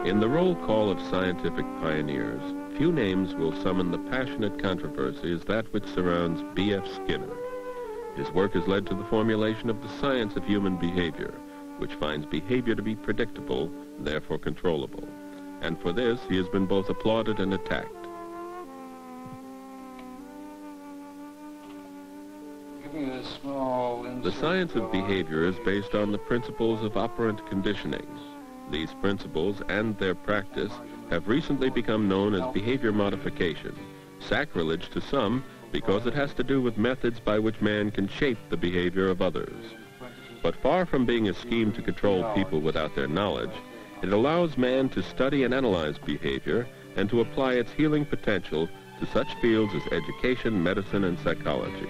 In the roll call of scientific pioneers, few names will summon the passionate controversy as that which surrounds B.F. Skinner. His work has led to the formulation of the science of human behavior, which finds behavior to be predictable, therefore controllable. And for this, he has been both applauded and attacked. The science of behavior is based on the principles of operant conditioning. These principles and their practice have recently become known as behavior modification, sacrilege to some because it has to do with methods by which man can shape the behavior of others. But far from being a scheme to control people without their knowledge, it allows man to study and analyze behavior and to apply its healing potential to such fields as education, medicine, and psychology.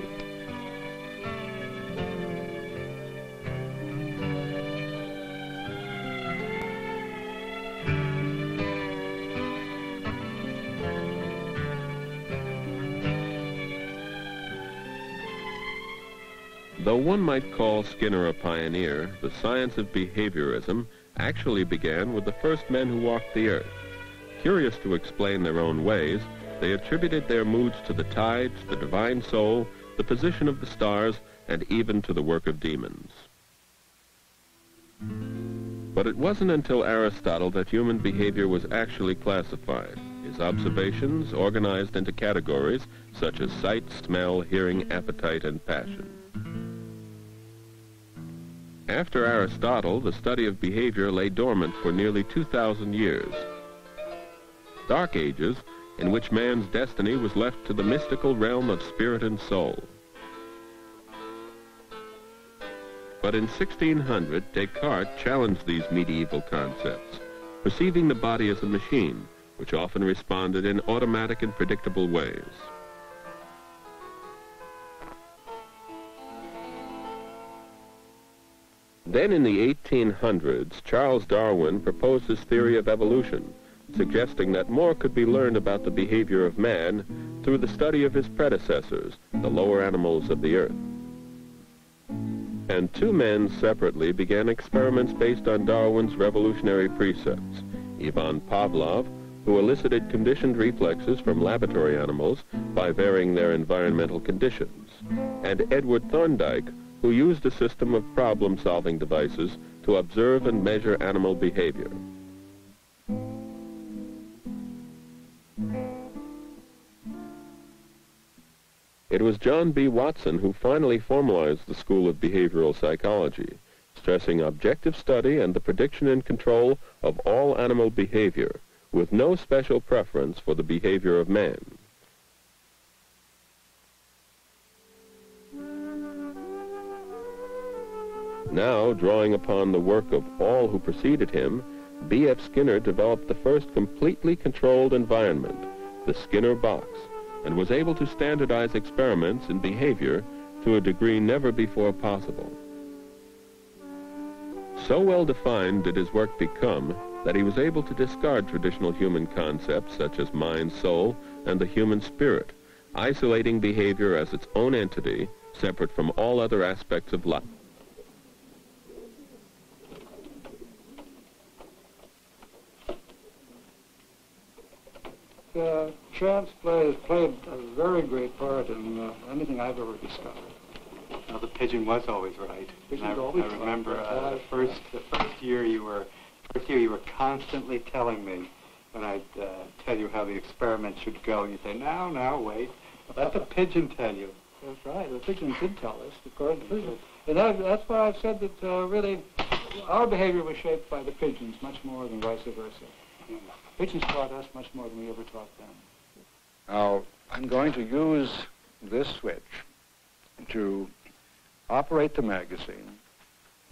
Though one might call Skinner a pioneer, the science of behaviorism actually began with the first men who walked the earth. Curious to explain their own ways, they attributed their moods to the tides, the divine soul, the position of the stars, and even to the work of demons. But it wasn't until Aristotle that human behavior was actually classified, his observations organized into categories such as sight, smell, hearing, appetite, and passion. After Aristotle, the study of behavior lay dormant for nearly 2,000 years. Dark ages in which man's destiny was left to the mystical realm of spirit and soul. But in 1600, Descartes challenged these medieval concepts, perceiving the body as a machine, which often responded in automatic and predictable ways. Then in the 1800s, Charles Darwin proposed his theory of evolution, suggesting that more could be learned about the behavior of man through the study of his predecessors, the lower animals of the earth. And two men separately began experiments based on Darwin's revolutionary precepts. Ivan Pavlov, who elicited conditioned reflexes from laboratory animals by varying their environmental conditions, and Edward Thorndike, who used a system of problem-solving devices to observe and measure animal behavior. It was John B. Watson who finally formalized the school of behavioral psychology, stressing objective study and the prediction and control of all animal behavior, with no special preference for the behavior of man. Now, drawing upon the work of all who preceded him, B.F. Skinner developed the first completely controlled environment, the Skinner box, and was able to standardize experiments in behavior to a degree never before possible. So well defined did his work become that he was able to discard traditional human concepts such as mind, soul, and the human spirit, isolating behavior as its own entity, separate from all other aspects of life. Chance has played a very great part in anything I've ever discovered. Well, the pigeon was always right. I remember the first year you were constantly telling me when I'd tell you how the experiment should go. You'd say, now, wait. Let the pigeon tell you. That's right. The pigeon did tell us, of course. And that's why I've said that really our behavior was shaped by the pigeons much more than vice versa. Pigeons taught us much more than we ever taught them. Now, I'm going to use this switch to operate the magazine,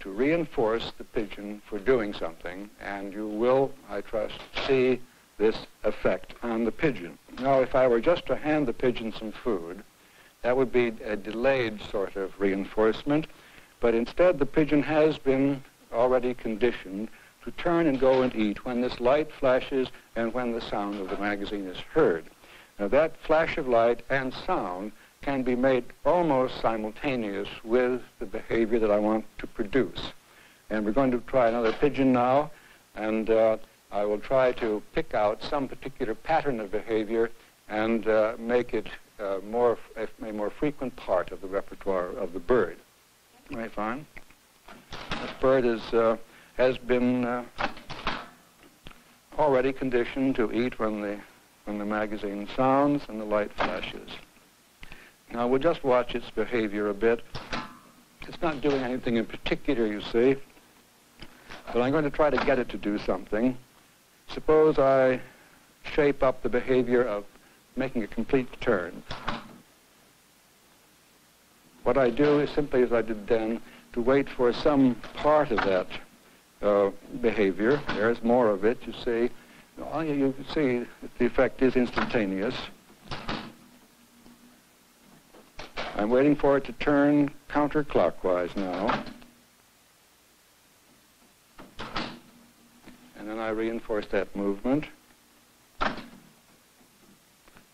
to reinforce the pigeon for doing something, and you will, I trust, see this effect on the pigeon. Now, if I were just to hand the pigeon some food, that would be a delayed sort of reinforcement, but instead the pigeon has been already conditioned to turn and go and eat when this light flashes and when the sound of the magazine is heard. Now, that flash of light and sound can be made almost simultaneous with the behavior that I want to produce. And we're going to try another pigeon now, and I will try to pick out some particular pattern of behavior and make it a more frequent part of the repertoire of the bird. Very fine. This bird has been already conditioned to eat when the magazine sounds and the light flashes. Now we'll just watch its behavior a bit. It's not doing anything in particular, you see, but I'm going to try to get it to do something. Suppose I shape up the behavior of making a complete turn. What I do is simply, as I did then, to wait for some part of that behavior. There's more of it, you see. You can see that the effect is instantaneous. I'm waiting for it to turn counterclockwise now. And then I reinforce that movement. And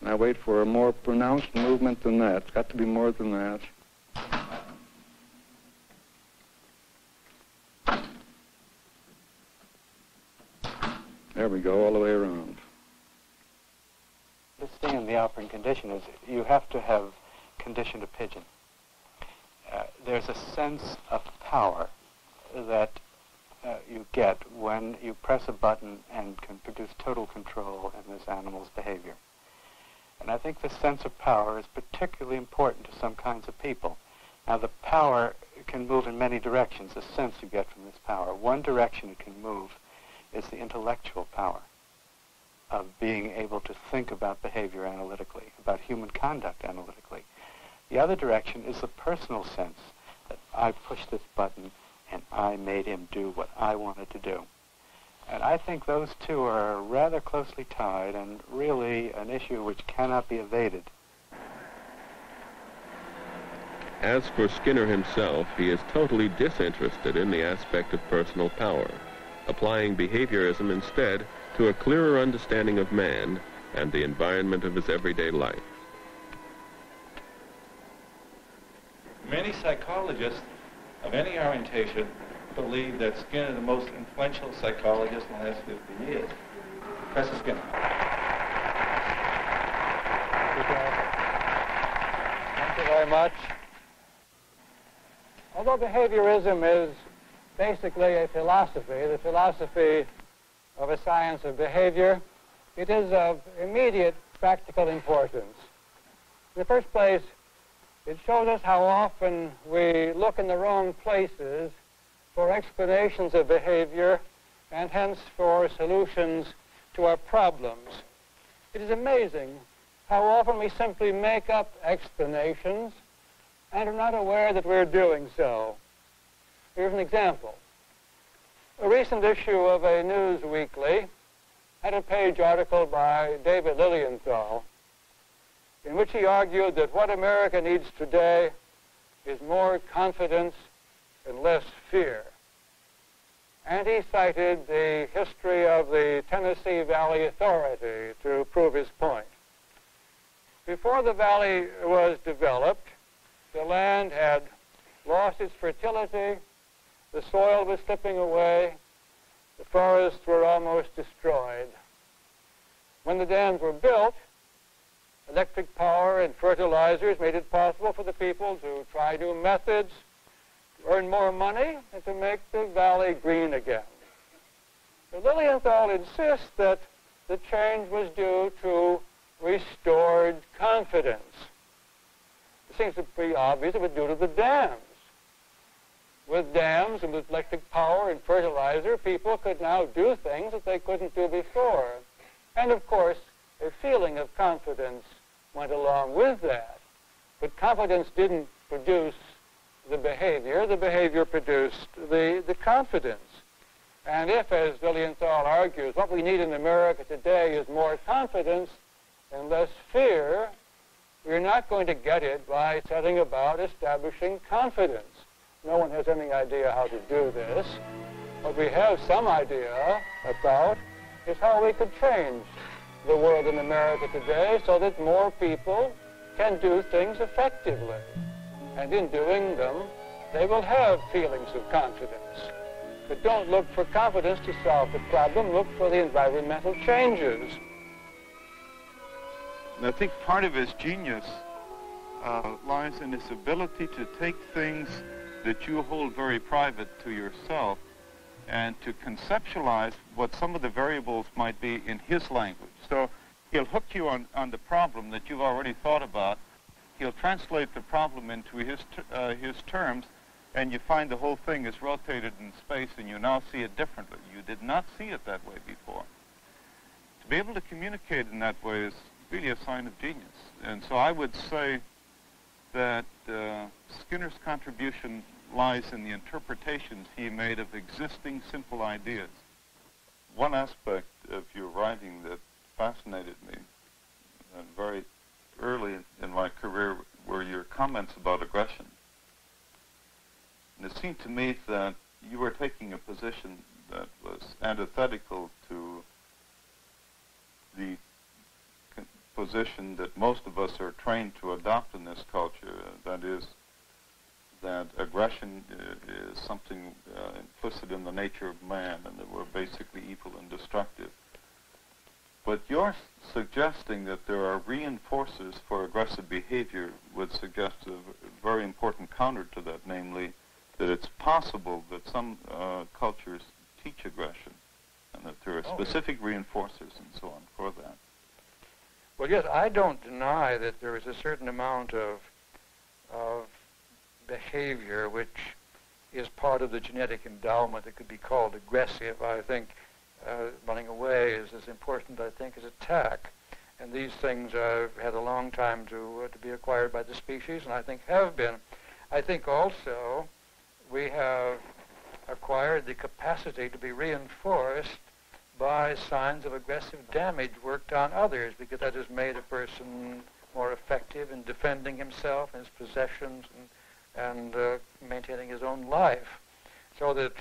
I wait for a more pronounced movement than that. It's got to be more than that. There we go, all the way around. This thing in the operant condition is you have to have conditioned a pigeon. There's a sense of power that you get when you press a button and can produce total control in this animal's behavior. And I think this sense of power is particularly important to some kinds of people. Now, the power can move in many directions, the sense you get from this power. One direction it can move is the intellectual power of being able to think about behavior analytically, about human conduct analytically. The other direction is the personal sense that I pushed this button and I made him do what I wanted to do. And I think those two are rather closely tied and really an issue which cannot be evaded. As for Skinner himself, he is totally disinterested in the aspect of personal power, applying behaviorism instead to a clearer understanding of man and the environment of his everyday life. Many psychologists of any orientation believe that Skinner is the most influential psychologist in the last 50 years. Professor Skinner. Thank you very much. Although behaviorism is basically a philosophy, the philosophy of a science of behavior, it is of immediate practical importance. In the first place, it shows us how often we look in the wrong places for explanations of behavior and hence for solutions to our problems. It is amazing how often we simply make up explanations and are not aware that we're doing so. Here's an example. A recent issue of a news weekly had a page article by David Lilienthal in which he argued that what America needs today is more confidence and less fear. And he cited the history of the Tennessee Valley Authority to prove his point. Before the valley was developed, the land had lost its fertility, the soil was slipping away, the forests were almost destroyed. When the dams were built, electric power and fertilizers made it possible for the people to try new methods, to earn more money, and to make the valley green again. But Lilienthal insists that the change was due to restored confidence. It seems to be obvious it was due to the dams. With dams and with electric power and fertilizer, people could now do things that they couldn't do before. And of course, a feeling of confidence went along with that. But confidence didn't produce the behavior produced the confidence. And if, as Lilienthal argues, what we need in America today is more confidence and less fear, we're not going to get it by setting about establishing confidence. No one has any idea how to do this. What we have some idea about is how we could change the world in America today so that more people can do things effectively. And in doing them, they will have feelings of confidence. But don't look for competence to solve the problem. Look for the environmental changes. And I think part of his genius lies in his ability to take things that you hold very private to yourself and to conceptualize what some of the variables might be in his language. So he'll hook you on the problem that you've already thought about. He'll translate the problem into his terms, and you find the whole thing is rotated in space, and you now see it differently. You did not see it that way before. To be able to communicate in that way is really a sign of genius. And so I would say that Skinner's contribution lies in the interpretations he made of existing simple ideas. One aspect of your writing that fascinated me very early in my career were your comments about aggression. And it seemed to me that you were taking a position that was antithetical to the position that most of us are trained to adopt in this culture, that is, that aggression is something implicit in the nature of man, and that we're basically evil and destructive. But you're suggesting that there are reinforcers for aggressive behavior would suggest a very important counter to that, namely that it's possible that some cultures teach aggression, and that there are specific reinforcers and so on for that. Well, yes, I don't deny that there is a certain amount of behavior which is part of the genetic endowment that could be called aggressive. I think running away is as important, I think, as attack. And these things have had a long time to be acquired by the species, and I think have been. I think also we have acquired the capacity to be reinforced by signs of aggressive damage worked on others, because that has made a person more effective in defending himself and his possessions and maintaining his own life. So that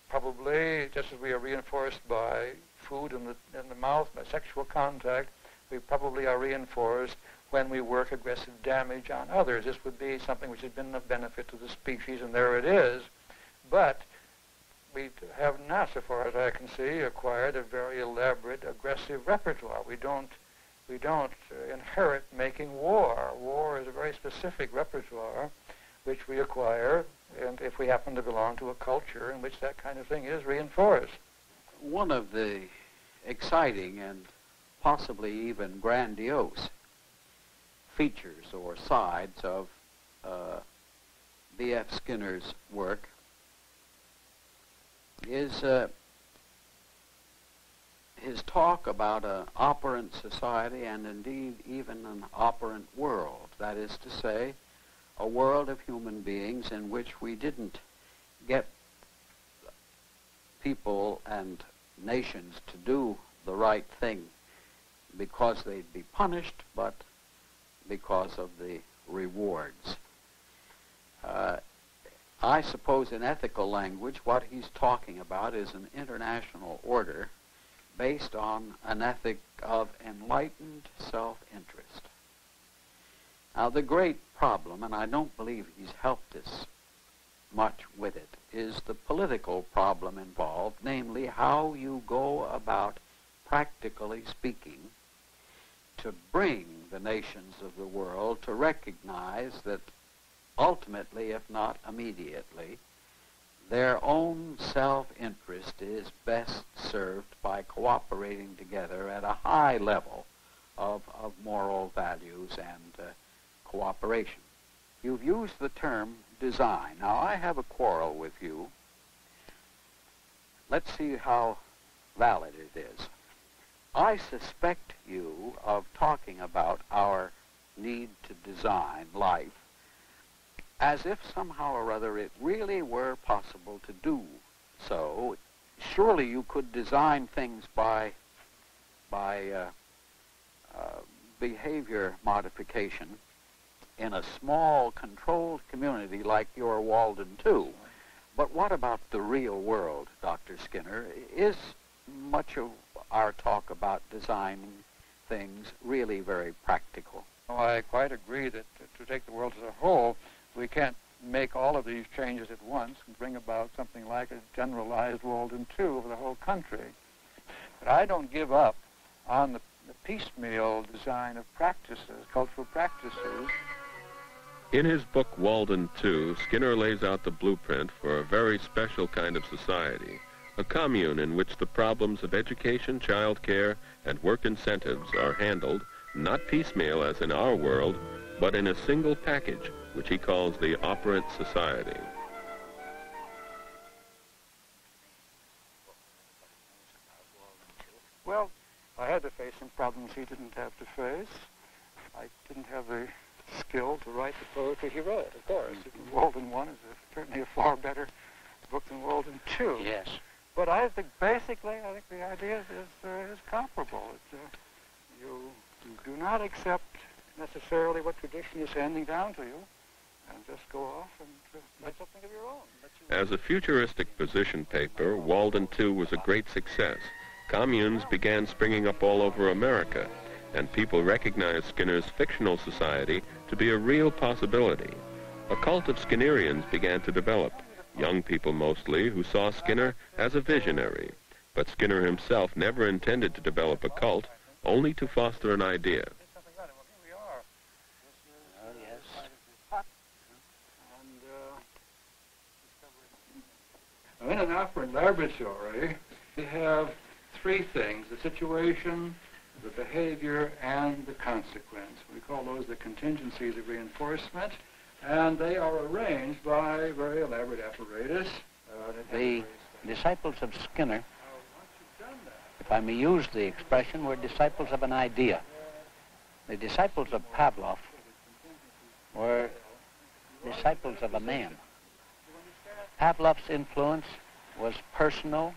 probably, just as we are reinforced by food in the mouth, by sexual contact, we probably are reinforced when we work aggressive damage on others. This would be something which has been of benefit to the species, and there it is. But we have not, so far as I can see, acquired a very elaborate aggressive repertoire. We don't inherit making war. War is a very specific repertoire which we acquire, and if we happen to belong to a culture in which that kind of thing is reinforced. One of the exciting and possibly even grandiose features or sides of B.F. Skinner's work is his talk about an operant society, and indeed even an operant world. That is to say, a world of human beings in which we didn't get people and nations to do the right thing because they'd be punished, but because of the rewards. I suppose in ethical language what he's talking about is an international order based on an ethic of enlightened self-interest. Now, the great problem, and I don't believe he's helped us much with it, is the political problem involved, namely how you go about, practically speaking, to bring the nations of the world to recognize that ultimately, if not immediately, their own self-interest is best served by cooperating together at a high level of moral values and cooperation. You've used the term design. Now, I have a quarrel with you. Let's see how valid it is. I suspect you of talking about our need to design life as if somehow or other it really were possible to do so. Surely you could design things by behavior modification in a small, controlled community like your Walden, too. But what about the real world, Dr. Skinner? Is much of our talk about designing things really very practical? Oh, I quite agree that to take the world as a whole, we can't make all of these changes at once and bring about something like a generalized Walden II over the whole country. But I don't give up on the piecemeal design of practices, cultural practices. In his book Walden II, Skinner lays out the blueprint for a very special kind of society, a commune in which the problems of education, child care, and work incentives are handled not piecemeal as in our world, but in a single package, which he calls the operant society. Well, I had to face some problems he didn't have to face. I didn't have the skill to write the poetry he wrote, of course. Walden I is certainly a far better book than Walden II. Yes. But I think basically, the idea is comparable. You do not accept necessarily what tradition is handing down to you, and just go off and make something of your own. As a futuristic position paper, Walden II was a great success. Communes began springing up all over America, and people recognized Skinner's fictional society to be a real possibility. A cult of Skinnerians began to develop, young people mostly, who saw Skinner as a visionary. But Skinner himself never intended to develop a cult, only to foster an idea. In an operant laboratory, we have three things: the situation, the behavior, and the consequence. We call those the contingencies of reinforcement, and they are arranged by very elaborate apparatus. The disciples of Skinner, if I may use the expression, were disciples of an idea. The disciples of Pavlov were disciples of a man. Pavlov's influence was personal,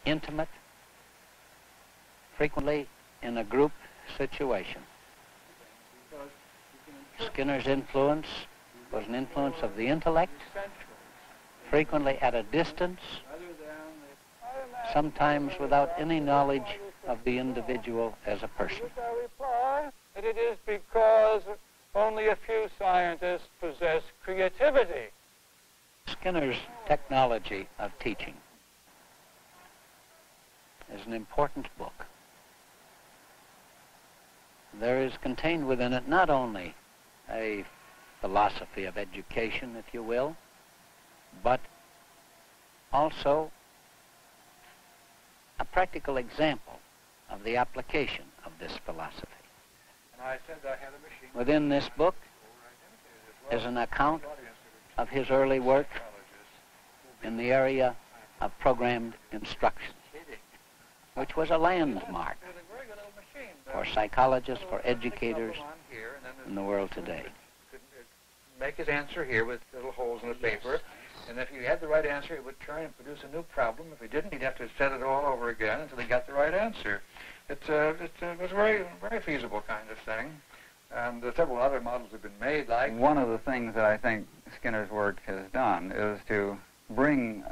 intimate, frequently in a group situation. Skinner's influence was an influence of the intellect, frequently at a distance, sometimes without any knowledge of the individual as a person. I reply that it is because only a few scientists possess creativity. Skinner's Technology of Teaching is an important book. There is contained within it not only a philosophy of education, if you will, but also a practical example of the application of this philosophy. Within this book is an account of his early work in the area of programmed instruction, which was a landmark for psychologists, for educators in the world today. Make his answer here with little holes in the paper, and if he had the right answer, he would turn and produce a new problem. If he didn't, he'd have to set it all over again until he got the right answer. It was a very, very feasible kind of thing, and several other models have been made. Like one of the things that I think Skinner's work has done is to bring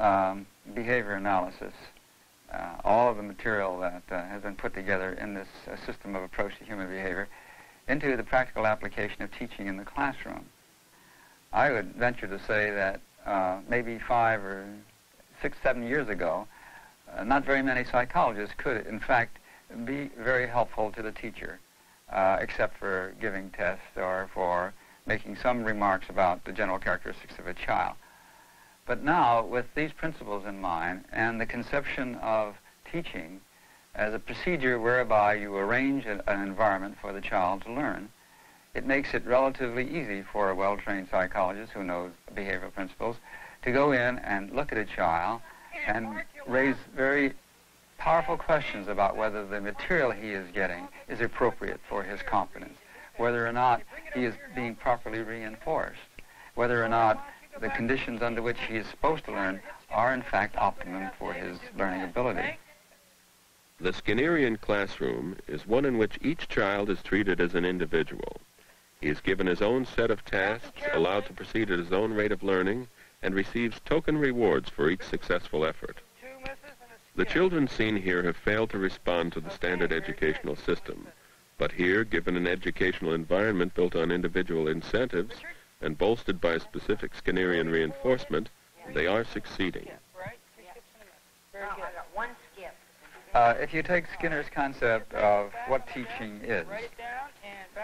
behavior analysis, all of the material that has been put together in this system of approach to human behavior, into the practical application of teaching in the classroom. I would venture to say that maybe 5 or 6, 7 years ago, not very many psychologists could, in fact, be very helpful to the teacher, except for giving tests or for making some remarks about the general characteristics of a child. But now, with these principles in mind and the conception of teaching as a procedure whereby you arrange an environment for the child to learn, it makes it relatively easy for a well-trained psychologist who knows behavioral principles to go in and look at a child and raise very powerful questions about whether the material he is getting is appropriate for his competence, whether or not he is being properly reinforced, whether or not the conditions under which he is supposed to learn are in fact optimum for his learning ability. The Skinnerian classroom is one in which each child is treated as an individual. He is given his own set of tasks, allowed to proceed at his own rate of learning, and receives token rewards for each successful effort. The children seen here have failed to respond to the standard educational system, but here, given an educational environment built on individual incentives, and bolstered by specific Skinnerian reinforcement, they are succeeding. If you take Skinner's concept of what teaching is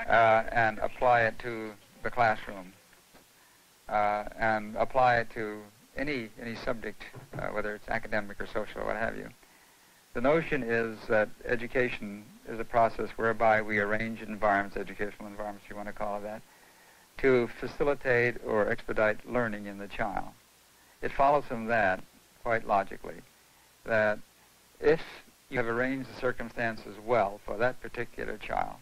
and apply it to the classroom and apply it to any subject, whether it's academic or social or what have you, the notion is that education is a process whereby we arrange environments, educational environments, you want to call it that, to facilitate or expedite learning in the child. It follows from that, quite logically, that if you have arranged the circumstances well for that particular child,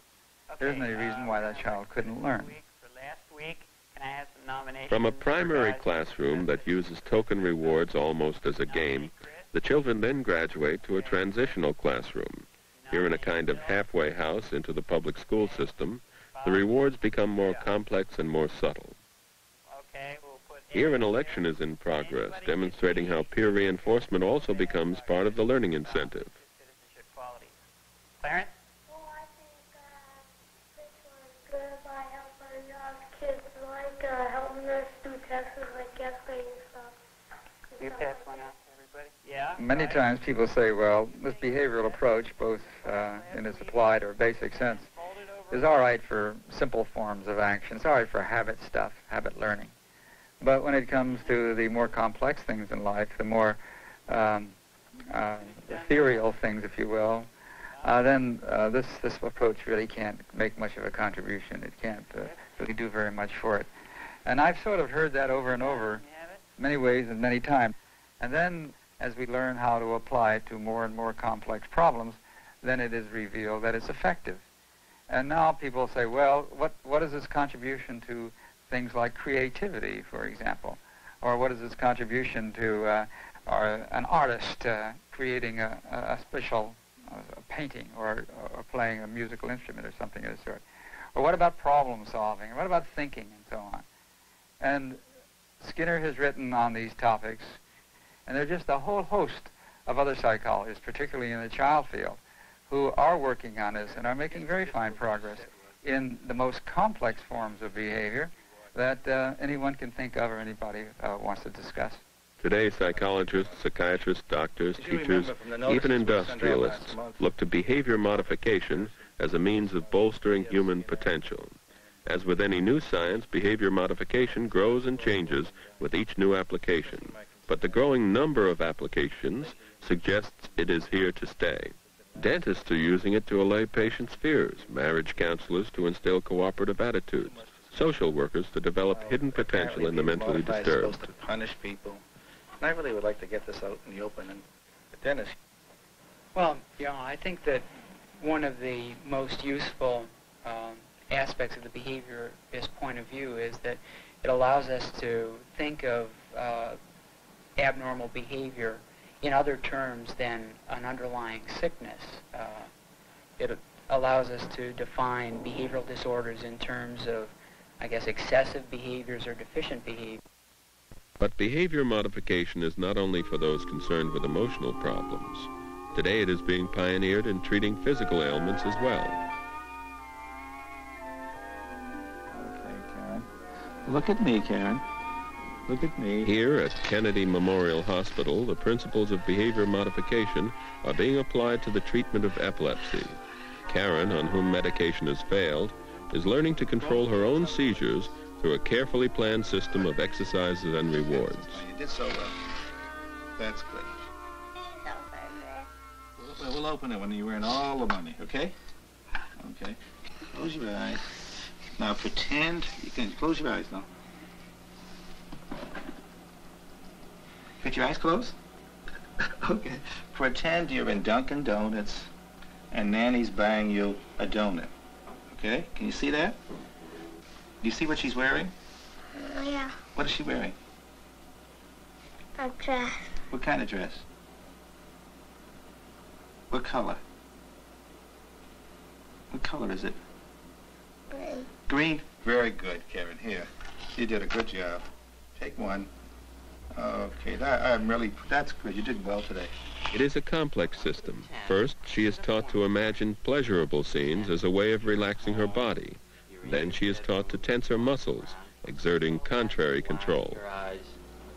there isn't any reason why that child couldn't learn. From a primary classroom that uses token rewards almost as a game, the children then graduate to a transitional classroom. Here in a kind of halfway house into the public school system, the rewards become more complex and more subtle. Here an election is in progress, demonstrating how peer reinforcement also becomes part of the learning incentive. Clarence? Well, I think this was good by helping kids, like helping us do tests like yesterday and stuff. You pass one out to everybody? Yeah. Many times people say, well, this behavioral approach, both in its applied or basic sense, is all right for simple forms of action. It's all right for habit stuff, habit learning. But when it comes to the more complex things in life, the more ethereal things, if you will, then this approach really can't make much of a contribution. It can't really do very much for it. And I've sort of heard that over and over, many ways and many times. And then as we learn how to apply it to more and more complex problems, then it is revealed that it's effective. And now people say, well, what is its contribution to things like creativity, for example? Or what is its contribution to an artist creating a special painting or playing a musical instrument or something of the sort? Or what about problem solving? Or what about thinking and so on? And Skinner has written on these topics, and there are just a whole host of other psychologists, particularly in the child field, who are working on this and are making very fine progress in the most complex forms of behavior that anyone can think of or anybody wants to discuss. Today, psychologists, psychiatrists, doctors, teachers, even industrialists look to behavior modification as a means of bolstering human potential. As with any new science, behavior modification grows and changes with each new application. But the growing number of applications suggests it is here to stay. Dentists are using it to allay patients' fears, marriage counselors to instill cooperative attitudes, social workers to develop hidden potential in the mentally disturbed. Supposed to punish people. And I really would like to get this out in the open. And Dennis. Well, yeah, I think that one of the most useful aspects of the behaviorist point of view is that it allows us to think of abnormal behavior in other terms than an underlying sickness. It allows us to define behavioral disorders in terms of, I guess, excessive behaviors or deficient behavior. But behavior modification is not only for those concerned with emotional problems. Today it is being pioneered in treating physical ailments as well. Okay, Karen. Look at me, Karen. Look at me. Here at Kennedy Memorial Hospital, the principles of behavior modification are being applied to the treatment of epilepsy. Karen, on whom medication has failed, is learning to control her own seizures through a carefully planned system of exercises and rewards. You did so well. That's good. We'll open it when you earn all the money, okay? Okay. Close your eyes. Now pretend you can close your eyes now. Get your eyes closed? Okay. Pretend you're in Dunkin' Donuts and Nanny's buying you a donut. Okay? Can you see that? Do you see what she's wearing? Yeah. What is she wearing? A dress. What kind of dress? What color? What color is it? Green. Green? Very good, Karen. Here. You did a good job. Take one. Okay, that's good. You did well today. It is a complex system. First, she is taught to imagine pleasurable scenes as a way of relaxing her body. Then she is taught to tense her muscles exerting contrary control. Your eyes.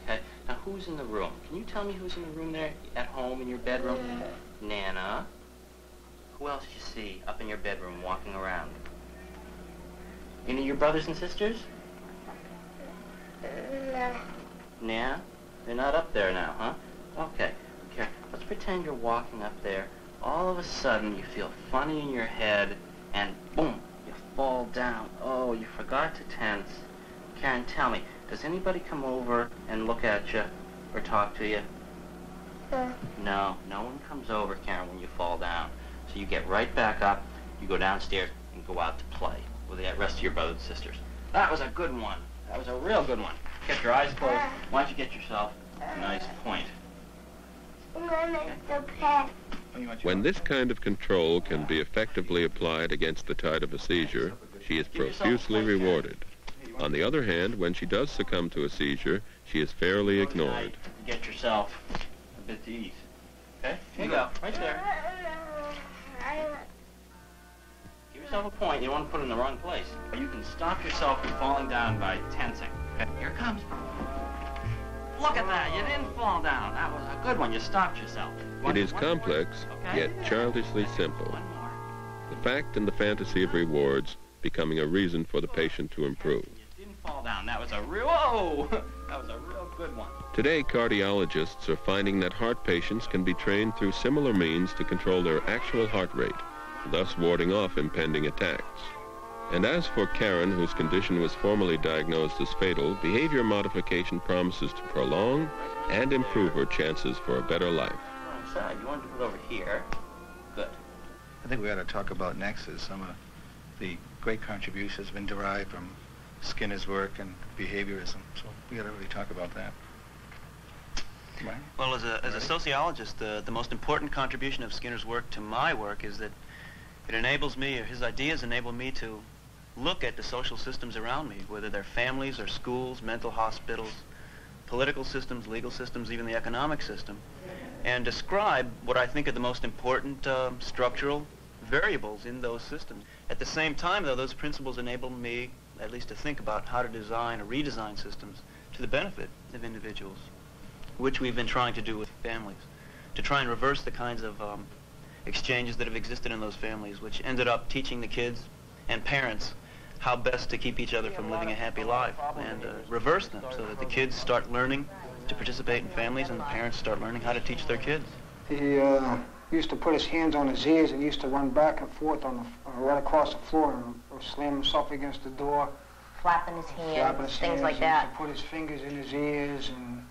Okay. Now, who's in the room? Can you tell me who's in the room there at home in your bedroom? Nana. Who else do you see up in your bedroom walking around? Any of your brothers and sisters? No. Nah? They're not up there now, huh? Okay. Okay. Let's pretend you're walking up there. All of a sudden, you feel funny in your head, and boom, you fall down. Oh, you forgot to tense. Karen, tell me, does anybody come over and look at you or talk to you? No, no one comes over, Karen, when you fall down. So you get right back up, you go downstairs, and go out to play with the rest of your brothers and sisters. That was a good one. That was a real good one. Get your eyes closed. Why don't you get yourself a nice point? When this kind of control can be effectively applied against the tide of a seizure, she is profusely rewarded. On the other hand, when she does succumb to a seizure, she is fairly ignored. Get yourself a bit to eat. Okay? Here you go. Right there. Give yourself a point. You don't want to put it in the wrong place. You can stop yourself from falling down by tensing. Okay? Here it comes. Look at that. You didn't fall down. That was a good one. You stopped yourself. It is complex, yet childishly simple. The fact and the fantasy of rewards becoming a reason for the patient to improve. You didn't fall down. That was a real... Whoa! That was a real good one. Today, cardiologists are finding that heart patients can be trained through similar means to control their actual heart rate, thus warding off impending attacks. And as for Karen, whose condition was formally diagnosed as fatal, behavior modification promises to prolong and improve her chances for a better life. You want to put it over here. Good. I think we ought to talk about next is some of the great contributions have been derived from Skinner's work and behaviorism. So we ought to really talk about that. Right? Well, as a sociologist, the most important contribution of Skinner's work to my work is that it enables me, or his ideas enable me to look at the social systems around me, whether they're families or schools, mental hospitals, political systems, legal systems, even the economic system, and describe what I think are the most important structural variables in those systems. At the same time, though, those principles enable me at least to think about how to design or redesign systems to the benefit of individuals, which we've been trying to do with families, to try and reverse the kinds of exchanges that have existed in those families, which ended up teaching the kids and parents how best to keep each other from living a happy life, and reverse them so that the kids start learning to participate in families and the parents start learning how to teach their kids. He used to put his hands on his ears and used to run back and forth on the, right across the floor and slam himself against the door. Flapping his hands, things like that. He used to put his fingers in his ears and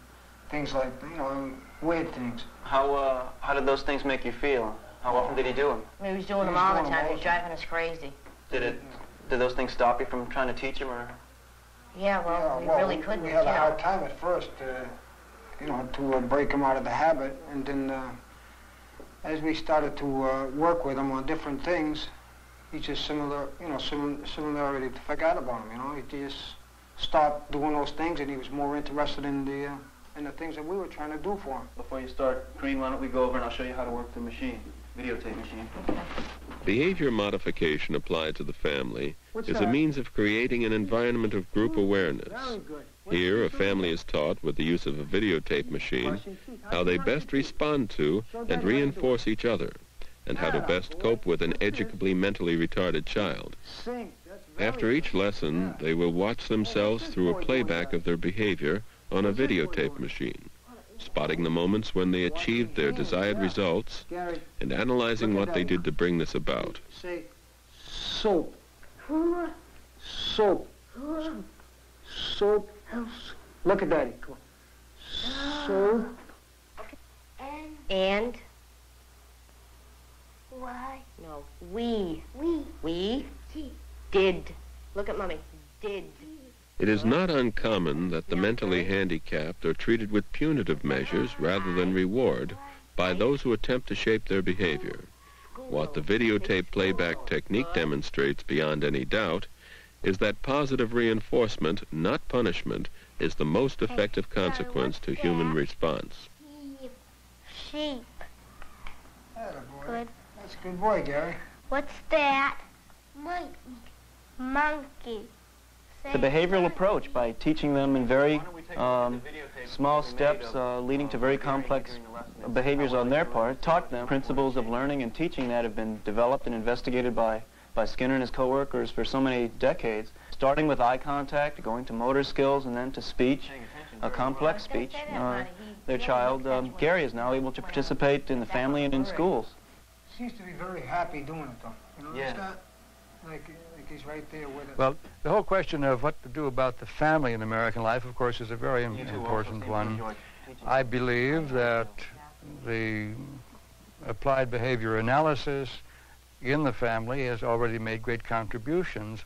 things like, you know, weird things. How did those things make you feel? How often did he do them? He was doing them all the time. He was driving us crazy. Did those things stop you from trying to teach him, or? Yeah, well, we really couldn't. We had a hard time at first, you know, to break him out of the habit, and then as we started to work with him on different things, he just similarity forgot about him. You know, he just stopped doing those things, and he was more interested in the things that we were trying to do for him. Before you start, Green, why don't we go over and I'll show you how to work the machine, videotape machine. Behavior modification applied to the family is a means of creating an environment of group awareness. Here, a family is taught, with the use of a videotape machine, how they best respond to and reinforce each other, and how to best cope with an educably mentally retarded child. After each lesson, they will watch themselves through a playback of their behavior on a videotape machine, spotting the moments when they achieved their desired results and analyzing what they did to bring this about. Say soap. Soap. Soap. Look at Daddy. Come on. Soap. And? Why? No, we. We did. Look at Mommy. Did. It is not uncommon that the mentally handicapped are treated with punitive measures rather than reward by those who attempt to shape their behavior. What the videotape playback technique demonstrates beyond any doubt is that positive reinforcement, not punishment, is the most effective consequence to human response. Sheep. Good. That's a good boy, Gary. What's that? Monkey. the behavioral approach by teaching them in very small steps leading to very complex behaviors on their part, taught them principles of learning and teaching that have been developed and investigated by Skinner and his co-workers for so many decades, starting with eye contact, going to motor skills, and then to speech, complex speech. Their child, Gary, is now able to participate in the family and in schools. Seems to be very happy doing it, though. You know, it's not like he's right there with it. Well, the whole question of what to do about the family in American life, of course, is a very important one. I believe that the applied behavior analysis in the family has already made great contributions.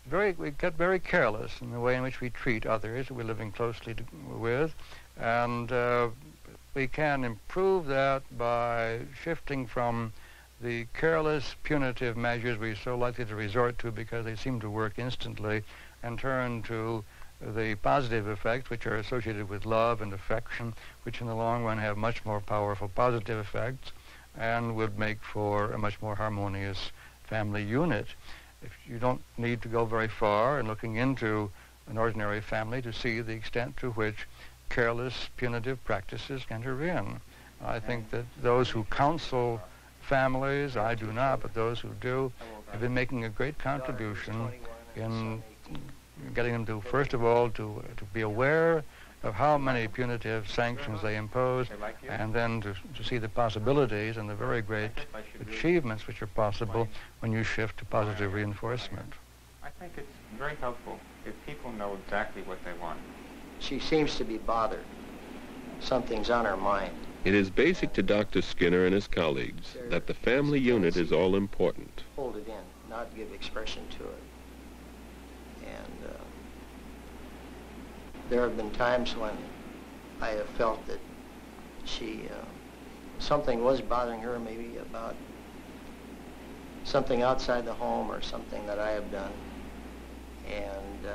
We get very careless in the way in which we treat others we're living closely with, and we can improve that by shifting from the careless, punitive measures we're so likely to resort to because they seem to work instantly, and turn to the positive effects which are associated with love and affection, which in the long run have much more powerful positive effects and would make for a much more harmonious family unit. If you don't need to go very far in looking into an ordinary family to see the extent to which careless, punitive practices enter in. I think that those who counsel families, I do not, but those who do, have been making a great contribution in getting them to, first of all, to be aware of how many punitive sanctions they impose, and then to see the possibilities and the very great achievements which are possible when you shift to positive reinforcement. I think it's very helpful if people know exactly what they want. She seems to be bothered. Something's on her mind. It is basic to Dr. Skinner and his colleagues that the family unit is all important. Hold it in, not give expression to it. And there have been times when I have felt that something was bothering her, maybe about something outside the home or something that I have done. And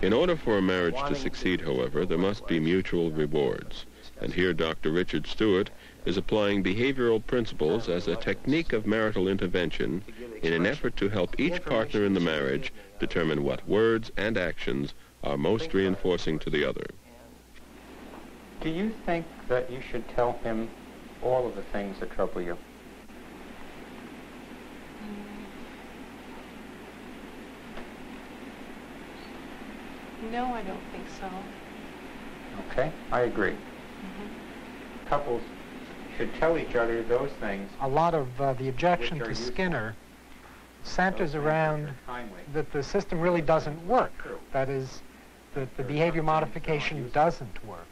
in order for a marriage to succeed, however, there must be mutual rewards. And here Dr. Richard Stewart is applying behavioral principles as a technique of marital intervention in an effort to help each partner in the marriage determine what words and actions are most reinforcing to the other. Do you think that you should tell him all of the things that trouble you? No, I don't think so. Okay, I agree. Couples should tell each other those things. A lot of the objection to Skinner centers around that the system really doesn't work. That is, that the behavior modification doesn't work.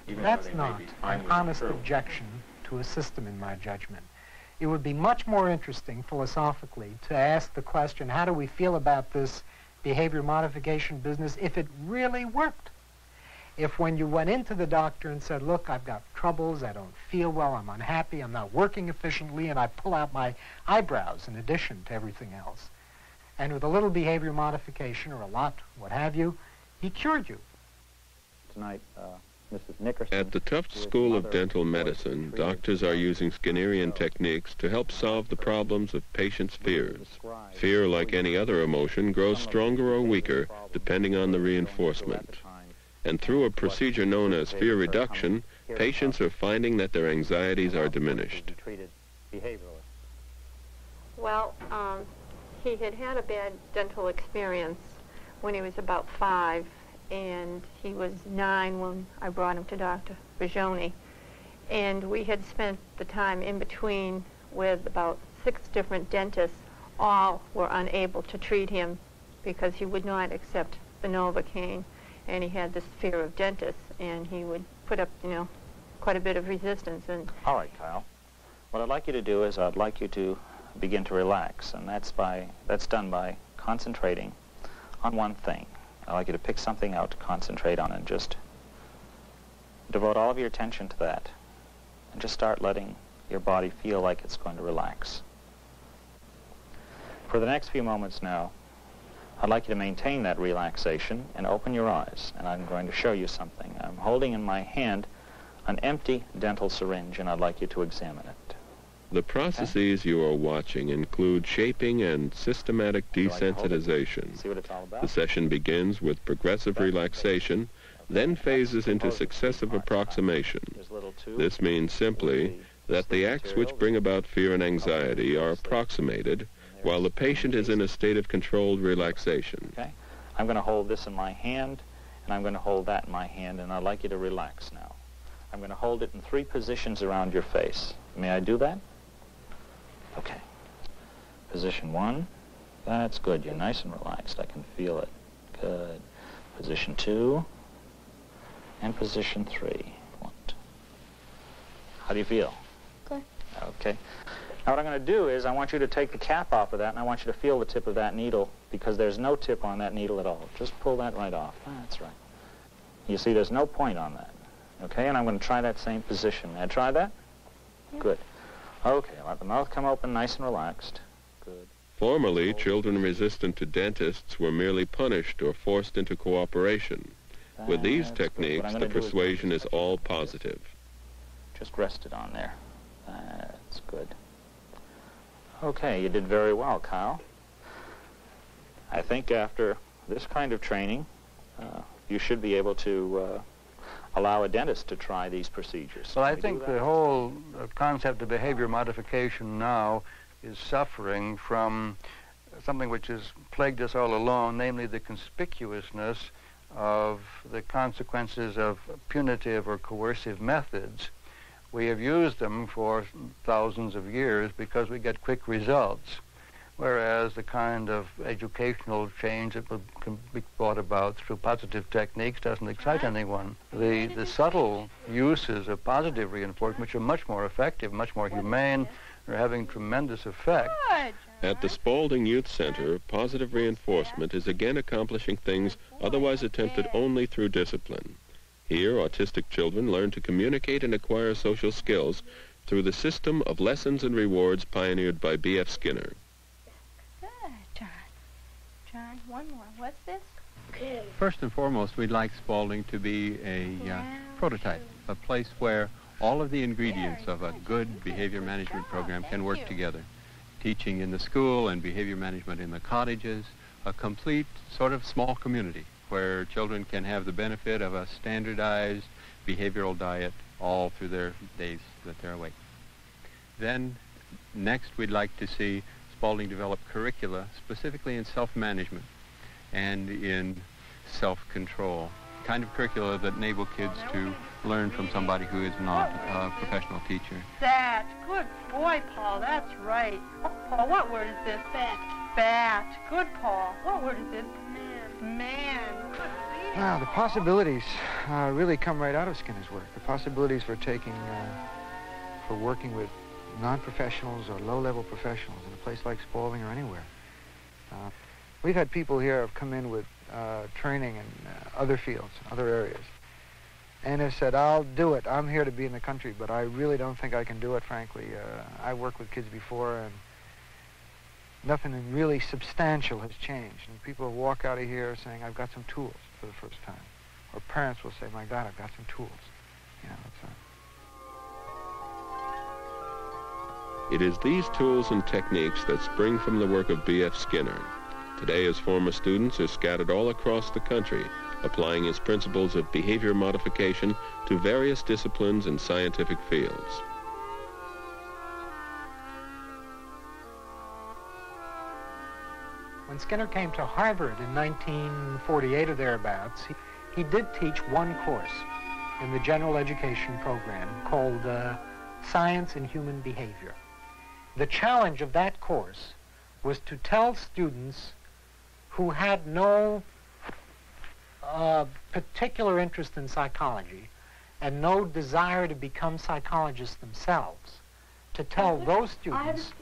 That's not an honest objection to a system, in my judgment. It would be much more interesting philosophically to ask the question, how do we feel about this behavior modification business if it really worked? If when you went into the doctor and said, look, I've got troubles, I don't feel well, I'm unhappy, I'm not working efficiently, and I pull out my eyebrows in addition to everything else, and with a little behavior modification or a lot, what have you, he cured you. Tonight, Mrs. Nickerson. At the Tufts School of Dental Medicine, doctors are using Skinnerian techniques to help solve the problems of patients' fears. Fear, like any other emotion, grows stronger or weaker depending on the reinforcement. And through a procedure known as fear reduction, patients are finding that their anxieties are diminished. Well, he had had a bad dental experience when he was about 5, and he was 9 when I brought him to Dr. Bajoni. And we had spent the time in between with about 6 different dentists. All were unable to treat him because he would not accept the Novocaine. And he had this fear of dentists, and he would put up, quite a bit of resistance. And all right, Kyle. What I'd like you to do is I'd like you to begin to relax, and that's done by concentrating on one thing. I'd like you to pick something out to concentrate on and just devote all of your attention to that, and just start letting your body feel like it's going to relax. For the next few moments now, I'd like you to maintain that relaxation and open your eyes, and I'm going to show you something. I'm holding in my hand an empty dental syringe, and I'd like you to examine it. The processes you are watching include shaping and systematic desensitization. See what it's all about? The session begins with progressive relaxation, then phases into successive approximation. This means simply that the acts which bring about fear and anxiety are approximated while the patient is in a state of controlled relaxation. Okay. I'm going to hold this in my hand, and I'm going to hold that in my hand, and I'd like you to relax now. I'm going to hold it in 3 positions around your face. May I do that? Okay. Position 1. That's good. You're nice and relaxed. I can feel it. Good. Position 2. And position 3. 1, 2. How do you feel? Good. Okay. Now what I'm going to do is I want you to take the cap off of that, and I want you to feel the tip of that needle, because there's no tip on that needle at all. Just pull that right off. That's right. You see, there's no point on that. Okay, and I'm going to try that same position. May I try that? Yeah. Good. Okay, let the mouth come open nice and relaxed. Good. Formerly, children resistant to dentists were merely punished or forced into cooperation. With these techniques, the persuasion is all positive. Just rest it on there. That's good. Okay, you did very well, Kyle. I think after this kind of training, you should be able to allow a dentist to try these procedures. Well, I think the whole concept of behavior modification now is suffering from something which has plagued us all along, namely the conspicuousness of the consequences of punitive or coercive methods. We have used them for thousands of years because we get quick results, whereas the kind of educational change that can be brought about through positive techniques doesn't excite anyone. The subtle uses of positive reinforcement, which are much more effective, much more humane, are having tremendous effect. At the Spaulding Youth Center, positive reinforcement is again accomplishing things otherwise attempted only through discipline. Here, autistic children learn to communicate and acquire social skills through the system of lessons and rewards pioneered by B.F. Skinner. Good, John. John, one more. What's this? Good. First and foremost, we'd like Spaulding to be a prototype, a place where all of the ingredients of a good behavior management program can work together. Teaching in the school and behavior management in the cottages, a complete sort of small community where children can have the benefit of a standardized behavioral diet all through their days that they're awake. Then, next, we'd like to see Spaulding develop curricula specifically in self-management and in self-control, kind of curricula that enable kids to learn from somebody who is not a professional teacher. That's good boy, Paul. That's right. Oh, Paul, what word is this? Bat. Bat. Good, Paul. What word is this? Man. Man. Wow, the possibilities really come right out of Skinner's work. The possibilities for for working with non-professionals or low-level professionals in a place like Spaulding or anywhere. We've had people here have come in with training in other fields, other areas, and have said, I'll do it. I'm here to be in the country, but I really don't think I can do it, frankly. I worked with kids before, and nothing really substantial has changed. And people walk out of here saying, I've got some tools for the first time. Or parents will say, my God, I've got some tools. You know, It is these tools and techniques that spring from the work of B.F. Skinner. Today, his former students are scattered all across the country, applying his principles of behavior modification to various disciplines and scientific fields. When Skinner came to Harvard in 1948 or thereabouts, he did teach one course in the general education program called Science and Human Behavior. The challenge of that course was to tell students who had no particular interest in psychology and no desire to become psychologists themselves, to tell those students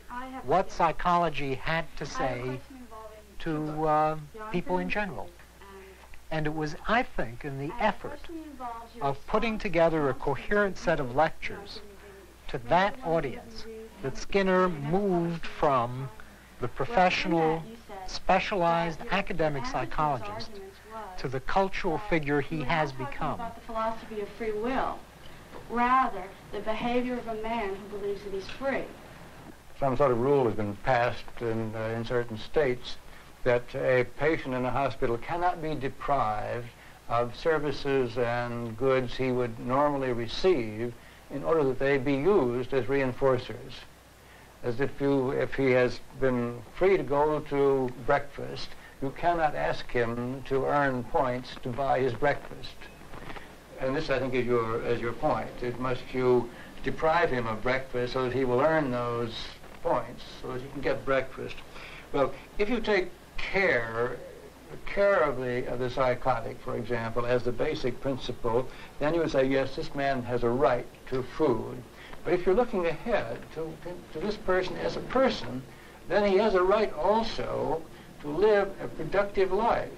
what psychology had to say to people in general. And it was, I think, in the effort of putting together a coherent set of lectures to that audience that Skinner moved from the professional, specialized academic psychologist to the cultural figure he has become. About the philosophy of free will, but rather the behavior of a man who believes that he's free. some sort of rule has been passed in certain states that a patient in a hospital cannot be deprived of services and goods he would normally receive in order that they be used as reinforcers. As if he has been free to go to breakfast, you cannot ask him to earn points to buy his breakfast. And this, I think, is your point. It must you deprive him of breakfast so that he will earn those points so that he can get breakfast. Well, if you take care of the psychotic, for example, as the basic principle, then you would say, yes, this man has a right to food. But if you're looking ahead to this person as a person, then he has a right also to live a productive life.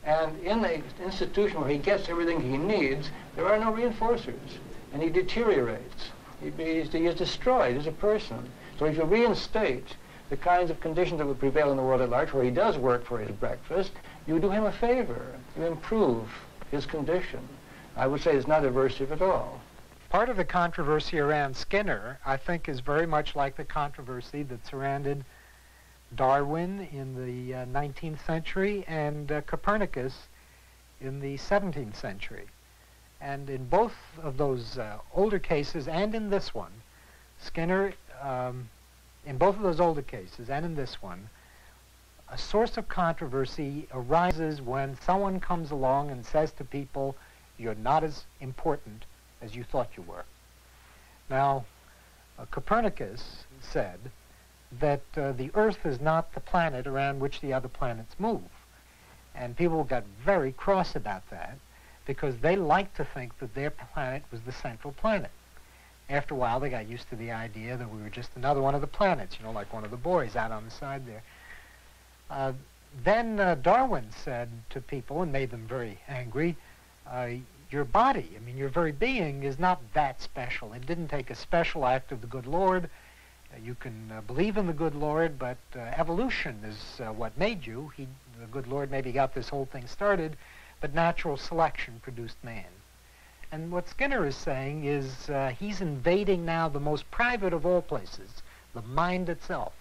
And in an institution where he gets everything he needs, there are no reinforcers, and he deteriorates. He is destroyed as a person. So if you reinstate the kinds of conditions that would prevail in the world at large, where he does work for his breakfast, you do him a favor. You improve his condition. I would say it's not aversive at all. Part of the controversy around Skinner, I think, is very much like the controversy that surrounded Darwin in the 19th century and Copernicus in the 17th century. And in both of those older cases and in this one, Skinner, in both of those older cases and in this one, a source of controversy arises when someone comes along and says to people, you're not as important as you thought you were. Now, Copernicus said that the Earth is not the planet around which the other planets move. And people got very cross about that because they liked to think that their planet was the central planet. After a while, they got used to the idea that we were just another one of the planets, you know, like one of the boys out on the side there. Then Darwin said to people, and made them very angry, your body, I mean, your very being is not that special. It didn't take a special act of the good Lord. You can believe in the good Lord, but evolution is what made you. The good Lord maybe got this whole thing started, but natural selection produced man. And what Skinner is saying is he's invading now the most private of all places, the mind itself.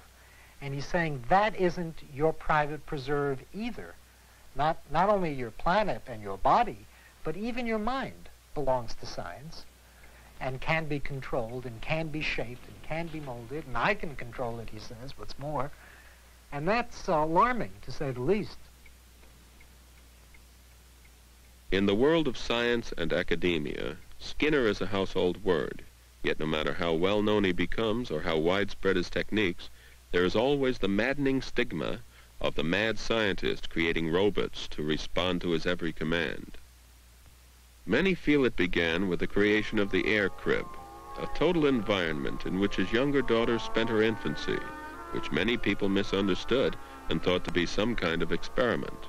And he's saying that isn't your private preserve either. Not only your planet and your body, but even your mind belongs to science and can be controlled and can be shaped and can be molded, and I can control it, he says, what's more. And that's alarming, to say the least. In the world of science and academia, Skinner is a household word. Yet no matter how well known he becomes or how widespread his techniques, there is always the maddening stigma of the mad scientist creating robots to respond to his every command. Many feel it began with the creation of the air crib, a total environment in which his younger daughter spent her infancy, which many people misunderstood and thought to be some kind of experiment.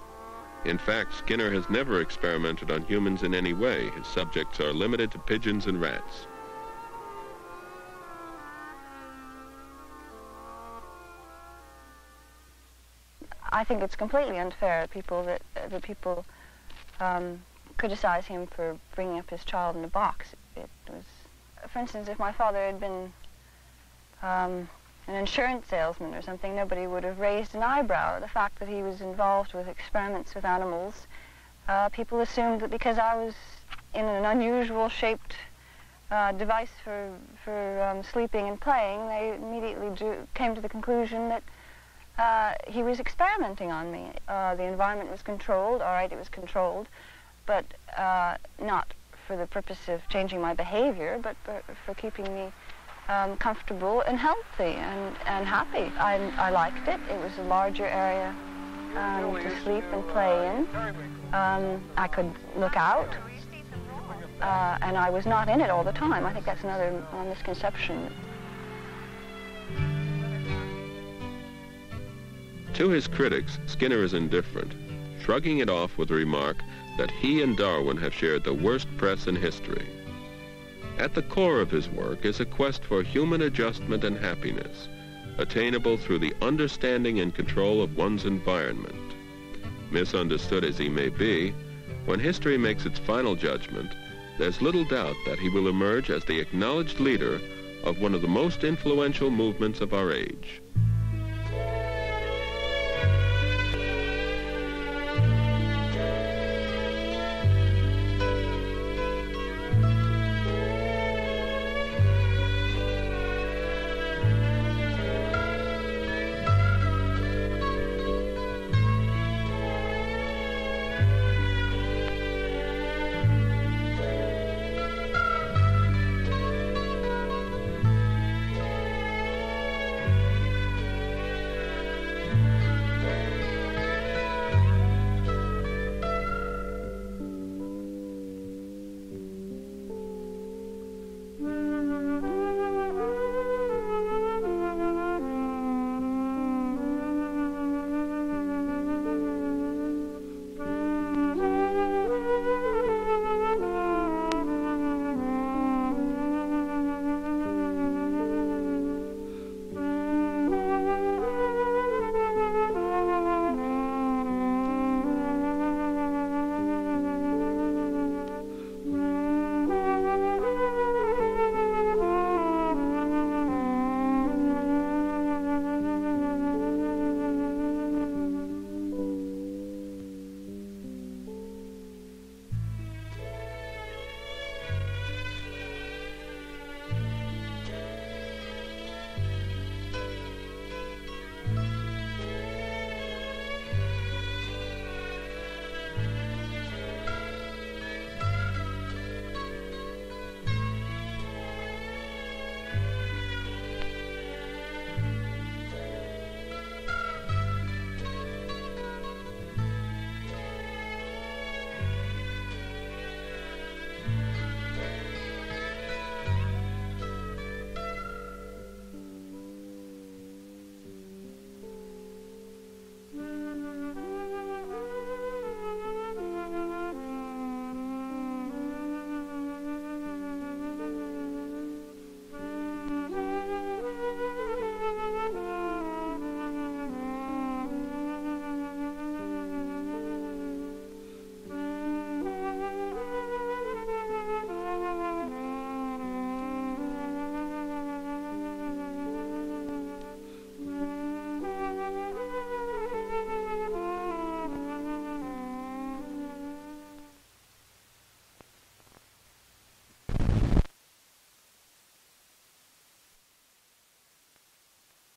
In fact, Skinner has never experimented on humans in any way. His subjects are limited to pigeons and rats. I think it's completely unfair that people criticize him for bringing up his child in a box. It was, for instance, if my father had been an insurance salesman or something, nobody would have raised an eyebrow. The fact that he was involved with experiments with animals, people assumed that because I was in an unusual shaped device for sleeping and playing, they immediately came to the conclusion that he was experimenting on me. The environment was controlled, all right, it was controlled, but not for the purpose of changing my behavior, but for keeping me comfortable and healthy and happy. I liked it. It was a larger area to sleep and play in. I could look out, and I was not in it all the time. I think that's another misconception. To his critics, Skinner is indifferent, shrugging it off with the remark that he and Darwin have shared the worst press in history. At the core of his work is a quest for human adjustment and happiness, attainable through the understanding and control of one's environment. Misunderstood as he may be, when history makes its final judgment, there's little doubt that he will emerge as the acknowledged leader of one of the most influential movements of our age.